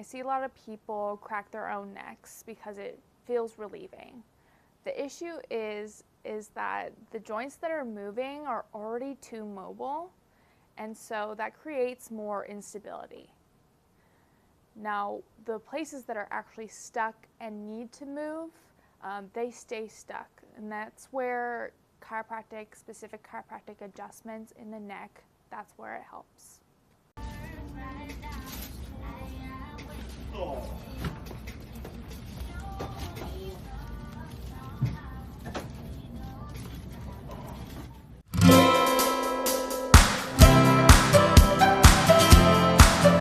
I see a lot of people crack their own necks because it feels relieving. The issue is that the joints that are moving are already too mobile, and so that creates more instability. Now, the places that are actually stuck and need to move, they stay stuck, and that's where specific chiropractic adjustments in the neck, that's where it helps. Oh.